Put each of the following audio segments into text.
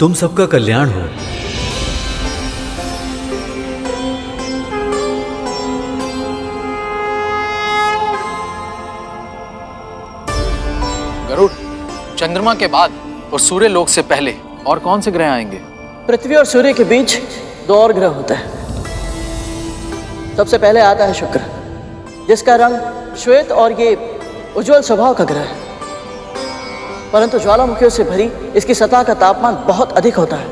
तुम सबका कल्याण हो। गरुड़, चंद्रमा के बाद और सूर्य लोक से पहले और कौन से ग्रह आएंगे? पृथ्वी और सूर्य के बीच 2 और ग्रह होते हैं। सबसे पहले आता है शुक्र, जिसका रंग श्वेत और ये उज्जवल स्वभाव का ग्रह है, परंतु ज्वालामुखियों से भरी इसकी सतह का तापमान बहुत अधिक होता है।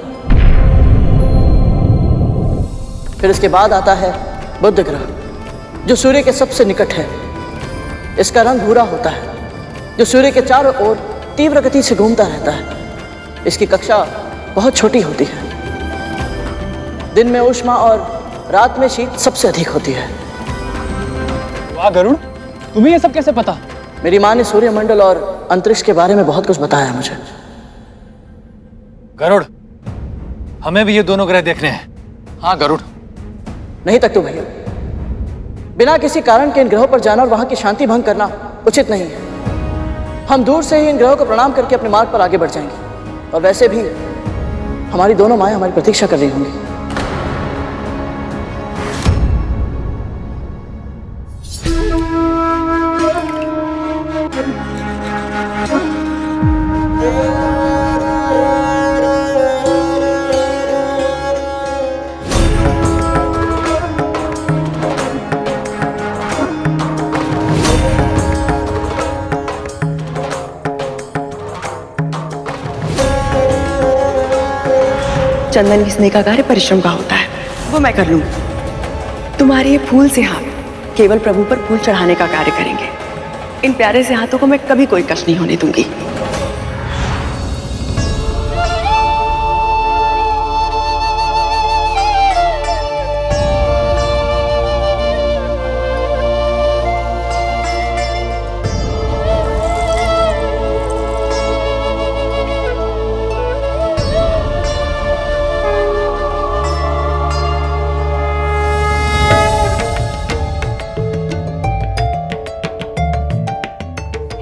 फिर इसके बाद आता है बुध ग्रह, जो सूर्य के सबसे निकट है। इसका रंग भूरा होता है, जो सूर्य के चारों ओर तीव्र गति से घूमता रहता है। इसकी कक्षा बहुत छोटी होती है। दिन में ऊष्मा और रात में शीत सबसे अधिक होती है। वाह गरुड़, तुम्हें ये सब कैसे पता? मेरी माँ ने सूर्यमंडल और अंतरिक्ष के बारे में बहुत कुछ बताया है मुझे। गरुड़, हमें भी ये दोनों ग्रह देखने हैं। हाँ गरुड़। नहीं तक तो भैया, बिना किसी कारण के इन ग्रहों पर जाना और वहां की शांति भंग करना उचित नहीं है। हम दूर से ही इन ग्रहों को प्रणाम करके अपने मार्ग पर आगे बढ़ जाएंगे। और वैसे भी हमारी दोनों माएं हमारी प्रतीक्षा कर रही होंगी। चंदन घिसने का कार्य परिश्रम का होता है, वो मैं कर लूंगी। तुम्हारे ये फूल से हाथ केवल प्रभु पर फूल चढ़ाने का कार्य करेंगे। इन प्यारे से हाथों को मैं कभी कोई कष्ट नहीं होने दूंगी।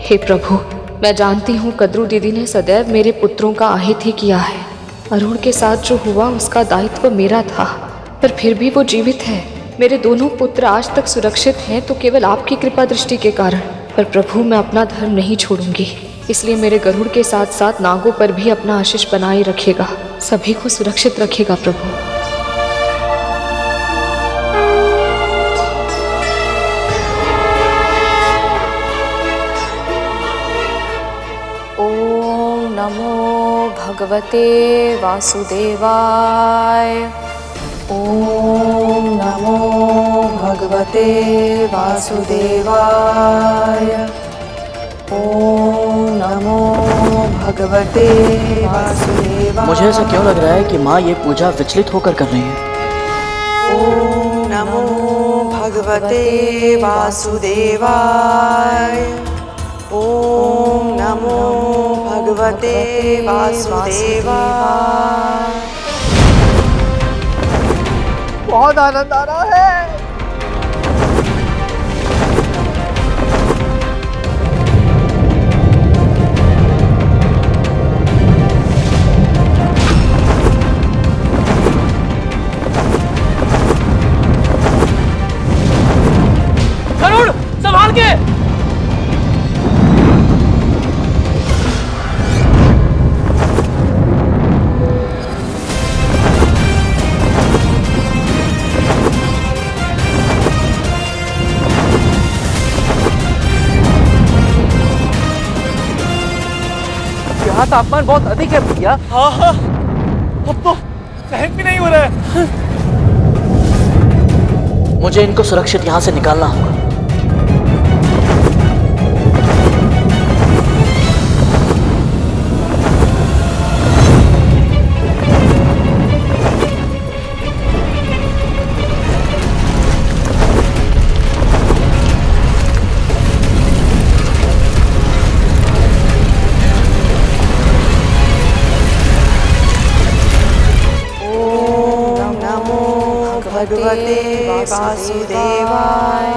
हे प्रभु, मैं जानती हूँ कद्रू दीदी ने सदैव मेरे पुत्रों का आहित ही किया है। अरुण के साथ जो हुआ उसका दायित्व मेरा था, पर फिर भी वो जीवित है। मेरे दोनों पुत्र आज तक सुरक्षित हैं तो केवल आपकी कृपा दृष्टि के कारण। पर प्रभु, मैं अपना धर्म नहीं छोड़ूंगी, इसलिए मेरे गरुड़ के साथ साथ नागों पर भी अपना आशीष बनाए रखेगा। सभी को सुरक्षित रखेगा प्रभु। भगवते वासुदेवाय। ओम नमो भगवते वासुदेवाय। ओम नमो भगवते वासुदेवाय। मुझे ऐसा क्यों लग रहा है कि माँ ये पूजा विचलित होकर कर रही है? ओम नमो भगवते वासुदेवाय। ओम नमो भगवते वासुदेवाय। बहुत आनंद आ रहा है। गरुड़, संभाल के। यहाँ तापमान बहुत अधिक है भैया। हाँ हाँ, अब तो सहन भी नहीं हो रहा है। मुझे इनको सुरक्षित यहाँ से निकालना होगा। भगवते वासुदेवाय।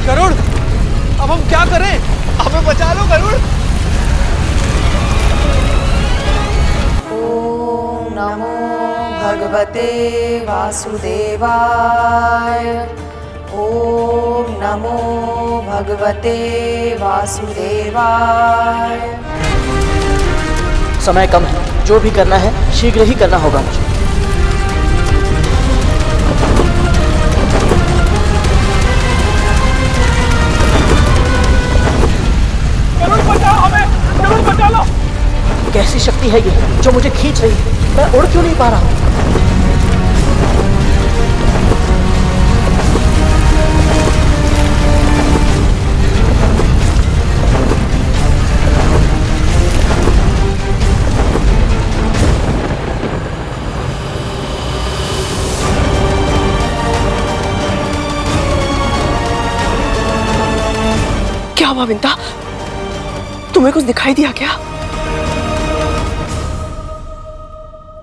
गरुड़, अब हम क्या करें? हमें बचा लो गरुड़। ओम नमो भगवते वासुदेवाय। ओम नमो भगवते वासुदेवाय। समय कम है, जो भी करना है शीघ्र ही करना होगा मुझे। गरुड़ बचाओ हमें, गरुड़ बचा लो। कैसी शक्ति है ये जो मुझे खींच रही है? मैं उड़ क्यों नहीं पा रहा हूँ? क्या हुआ विंता? तुम्हें कुछ दिखाई दिया क्या?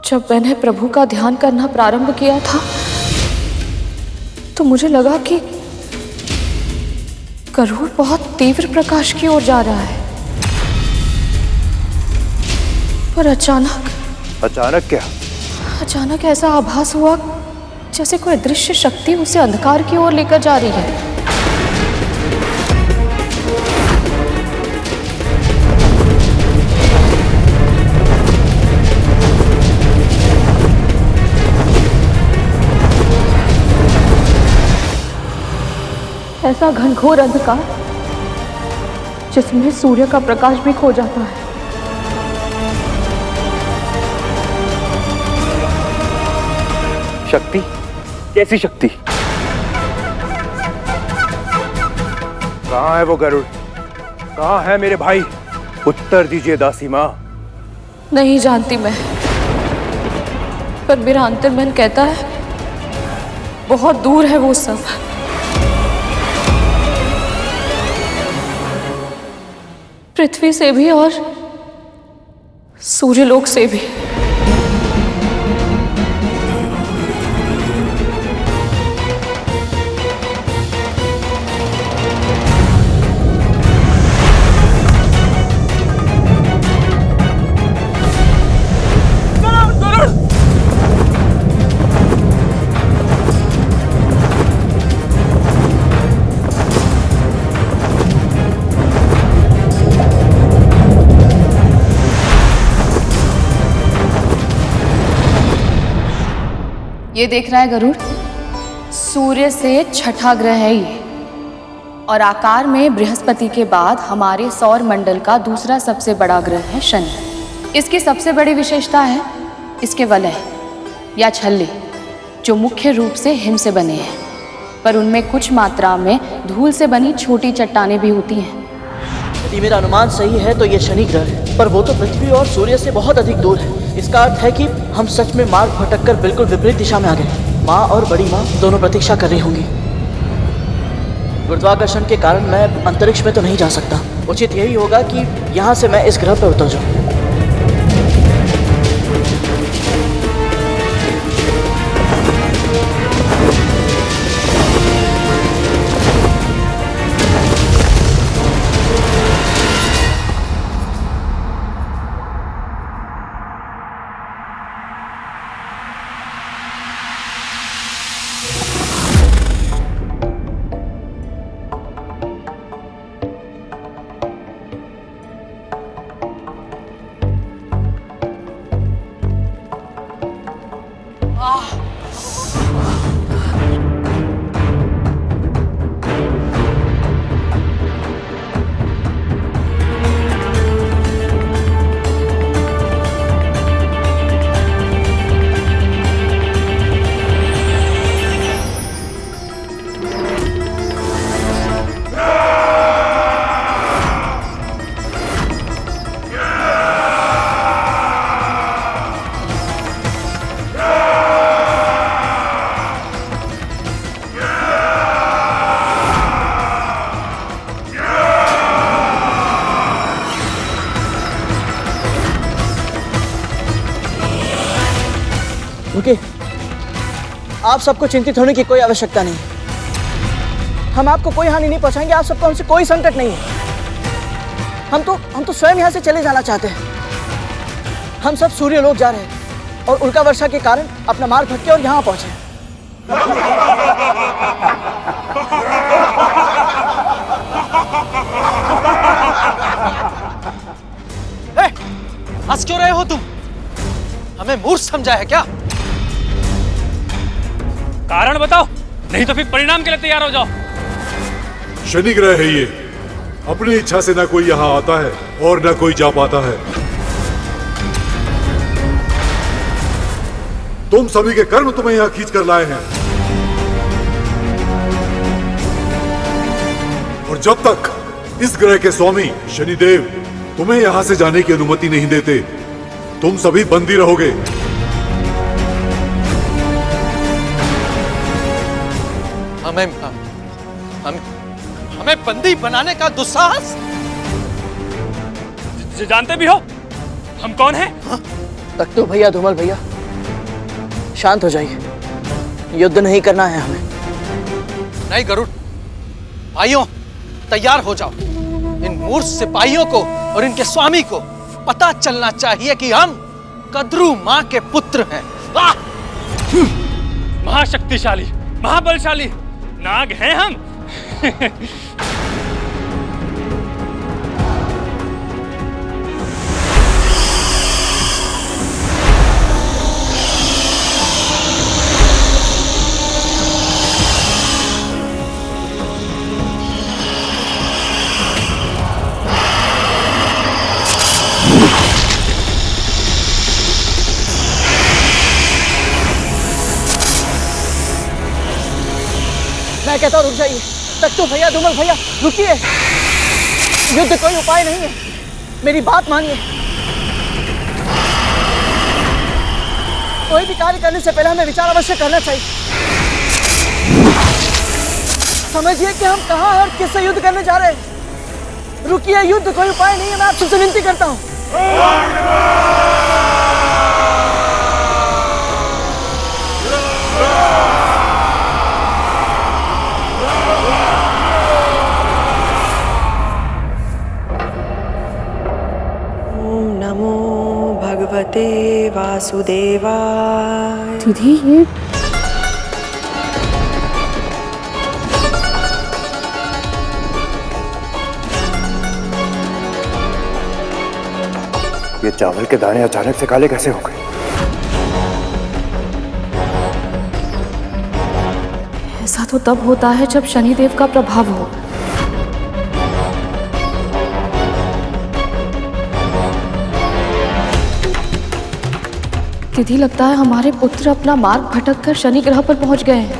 जब मैंने प्रभु का ध्यान करना प्रारंभ किया था तो मुझे लगा कि गरुड़ बहुत तीव्र प्रकाश की ओर जा रहा है, पर अचानक क्या? अचानक ऐसा आभास हुआ जैसे कोई अदृश्य शक्ति उसे अंधकार की ओर लेकर जा रही है। ऐसा घनघोर अंधकार जिसमें सूर्य का प्रकाश भी खो जाता है। शक्ति? कैसी शक्ति? कहाँ है वो गरुड़? कहाँ है मेरे भाई? उत्तर दीजिए दासी माँ। नहीं जानती मैं, पर मेरा अंतर्मन कहता है बहुत दूर है वो सब। पृथ्वी से भी और सूर्यलोक से भी। ये देख रहा है गरुड़? सूर्य से छठा ग्रह है ये, और आकार में बृहस्पति के बाद हमारे सौर मंडल का दूसरा सबसे बड़ा ग्रह है शनि। इसकी सबसे बड़ी विशेषता है इसके वलय या छल्ले, जो मुख्य रूप से हिम से बने हैं, पर उनमें कुछ मात्रा में धूल से बनी छोटी चट्टानें भी होती हैं। यदि मेरा अनुमान सही है तो ये शनि ग्रह है, पर वो तो पृथ्वी और सूर्य से बहुत अधिक दूर है। इसका अर्थ है कि हम सच में मार्ग भटककर बिल्कुल विपरीत दिशा में आ गए। माँ और बड़ी माँ दोनों प्रतीक्षा कर रही होंगी। गुरुत्वाकर्षण के कारण मैं अंतरिक्ष में तो नहीं जा सकता। उचित यही होगा कि यहाँ से मैं इस ग्रह पर उतर जाऊँ। रुकिए, आप सबको चिंतित होने की कोई आवश्यकता नहीं। हम आपको कोई हानि नहीं पहुंचाएंगे। आप सबको हमसे कोई संकट नहीं है। हम तो स्वयं यहाँ से चले जाना चाहते हैं। हम सब सूर्य लोक जा रहे हैं और उल्का वर्षा के कारण अपना मार्ग भटके और यहाँ पहुंचे। हंस क्यों रहे हो तुम? हमें मूर्ख समझा है क्या? कारण बताओ, नहीं तो फिर परिणाम के लिए तैयार हो जाओ। शनि ग्रह है ये, अपनी इच्छा से ना कोई यहाँ आता है और ना कोई जा पाता है। तुम सभी के कर्म तुम्हें यहाँ खींच कर लाए हैं, और जब तक इस ग्रह के स्वामी शनिदेव तुम्हें यहाँ से जाने की अनुमति नहीं देते, तुम सभी बंदी रहोगे। हमें बंदी बनाने का दुस्साहस? जानते भी हो हम कौन हैं? तख्तू भैया, धूमल भैया, शांत हो जाइए। युद्ध नहीं करना है हमें। नहीं गरुड़, भाइयों तैयार हो जाओ। इन मूर्ख सिपाहियों को और इनके स्वामी को पता चलना चाहिए कि हम कद्रू मां के पुत्र हैं। महाशक्तिशाली, महाबलशाली नाग हैं हम। मैं कहता हूं रुक जाइए। तख्तू भैया, धूमल भैया, रुकिए। युद्ध कोई उपाय नहीं है, मेरी बात मानिए। कोई भी कार्य करने से पहले हमें विचार अवश्य करना चाहिए। समझिए कि हम कहां और किससे युद्ध करने जा रहे हैं। रुकिए, युद्ध कोई उपाय नहीं है, मैं आप सबसे विनती करता हूं। नमो भगवते वासुदेवाय। दीदी ये चावल के दाने अचानक से काले कैसे हो गए? ऐसा तो तब होता है जब शनिदेव का प्रभाव हो। दीदी लगता है हमारे पुत्र अपना मार्ग भटककर शनि ग्रह पर पहुंच गए हैं।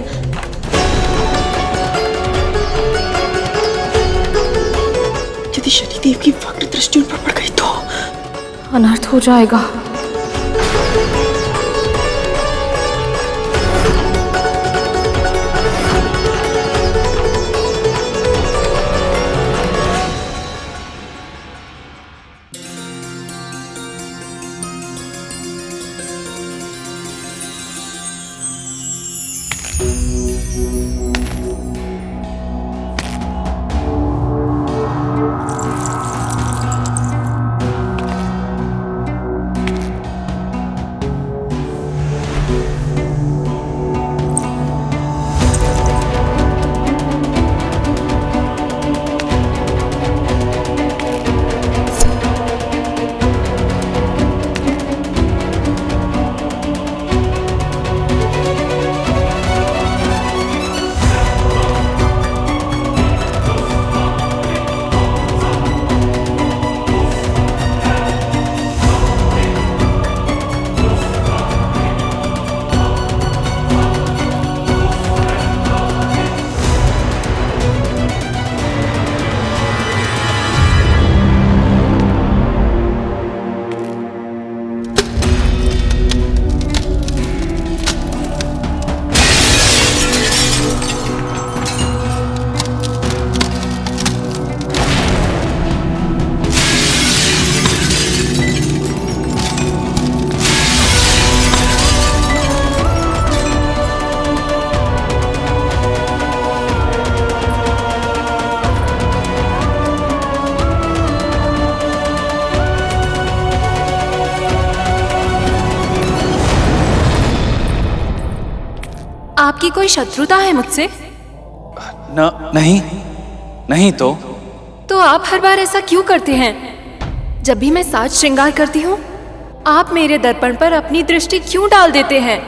यदि शनिदेव की वक्र दृष्टि उन पर पड़ गई तो अनर्थ हो जाएगा। आपकी कोई शत्रुता है मुझसे? नहीं, नहीं तो आप हर बार ऐसा क्यों करते हैं? जब भी मैं साज श्रृंगार करती हूँ, आप मेरे दर्पण पर अपनी दृष्टि क्यों डाल देते हैं?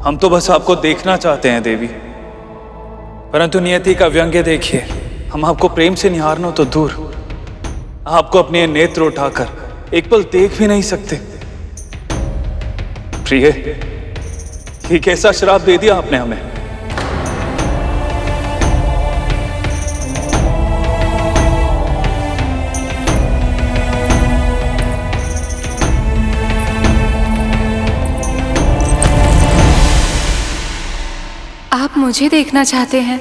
हम तो बस आपको देखना चाहते हैं देवी, परंतु नियति का व्यंग्य देखिए। हम आपको प्रेम से निहारना तो दूर, आपको अपने नेत्र उठाकर एक पल देख भी नहीं सकते। प्रिय, ये कैसा श्राप दे दिया आपने हमें? आप मुझे देखना चाहते हैं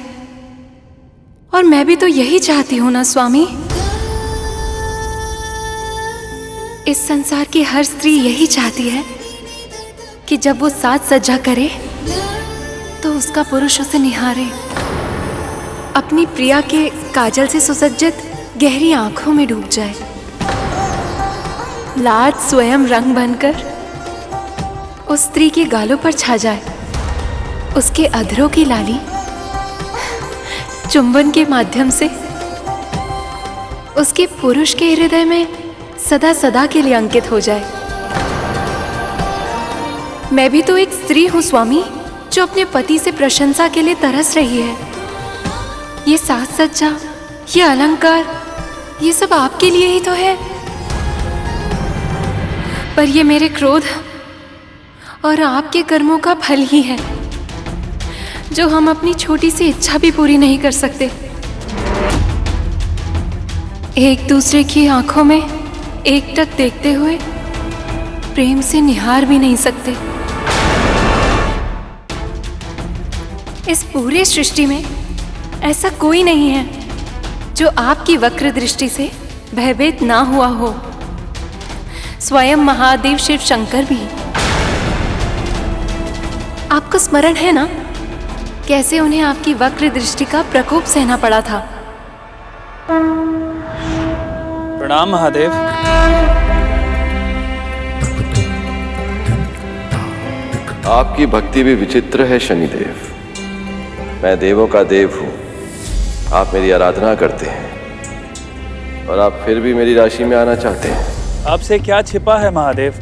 और मैं भी तो यही चाहती हूं ना स्वामी। इस संसार की हर स्त्री यही चाहती है कि जब वो साज सज्जा करे तो उसका पुरुष उसे निहारे, अपनी प्रिया के काजल से सुसज्जित गहरी आंखों में डूब जाए, लाज स्वयं रंग बनकर उस स्त्री के गालों पर छा जाए, उसके अधरों की लाली चुंबन के माध्यम से उसके पुरुष के हृदय में सदा सदा के लिए अंकित हो जाए। मैं भी तो एक स्त्री हूं स्वामी, जो अपने पति से प्रशंसा के लिए तरस रही है। ये साज सज्जा, ये अलंकार, ये सब आपके लिए ही तो है। पर ये मेरे क्रोध और आपके कर्मों का फल ही है, जो हम अपनी छोटी सी इच्छा भी पूरी नहीं कर सकते। एक दूसरे की आंखों में एकटक देखते हुए प्रेम से निहार भी नहीं सकते। इस पूरे सृष्टि में ऐसा कोई नहीं है जो आपकी वक्र दृष्टि से भयभीत ना हुआ हो। स्वयं महादेव शिव शंकर भी। आपको स्मरण है ना, कैसे उन्हें आपकी वक्र दृष्टि का प्रकोप सहना पड़ा था। प्रणाम महादेव। आपकी भक्ति भी विचित्र है शनिदेव। मैं देवों का देव हूं, आप मेरी आराधना करते हैं और आप फिर भी मेरी राशि में आना चाहते हैं। आपसे क्या छिपा है महादेव?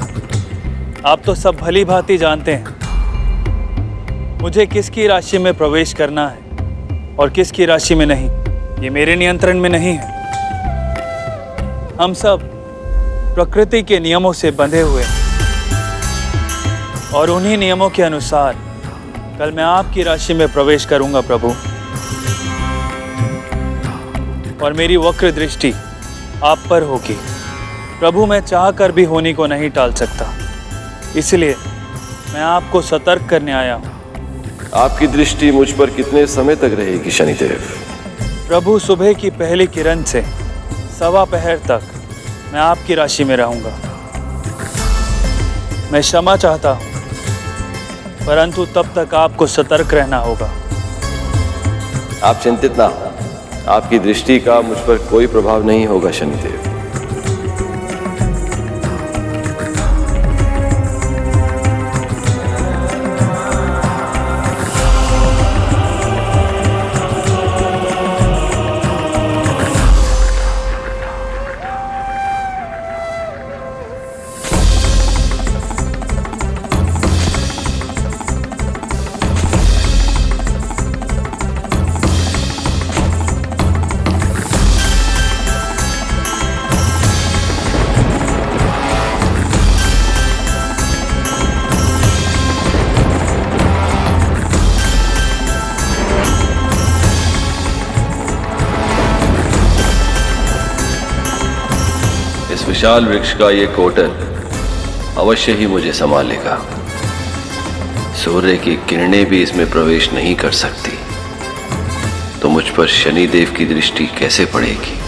आप तो सब भली भांति जानते हैं मुझे किसकी राशि में प्रवेश करना है और किसकी राशि में नहीं। ये मेरे नियंत्रण में नहीं है। हम सब प्रकृति के नियमों से बंधे हुए हैं और उन्हीं नियमों के अनुसार कल मैं आपकी राशि में प्रवेश करूंगा प्रभु, और मेरी वक्र दृष्टि आप पर होगी प्रभु। मैं चाहकर भी होनी को नहीं टाल सकता, इसलिए मैं आपको सतर्क करने आया हूं। आपकी दृष्टि मुझ पर कितने समय तक रहेगी शनिदेव? प्रभु, सुबह की पहली किरण से सवा पहर तक मैं आपकी राशि में रहूंगा। मैं क्षमा चाहता हूं, परंतु तब तक आपको सतर्क रहना होगा। आप चिंतित ना हो, आपकी दृष्टि का मुझ पर कोई प्रभाव नहीं होगा शनिदेव। विशाल वृक्ष का ये कोटल अवश्य ही मुझे संभालेगा। सूर्य की किरणें भी इसमें प्रवेश नहीं कर सकती, तो मुझ पर शनिदेव की दृष्टि कैसे पड़ेगी?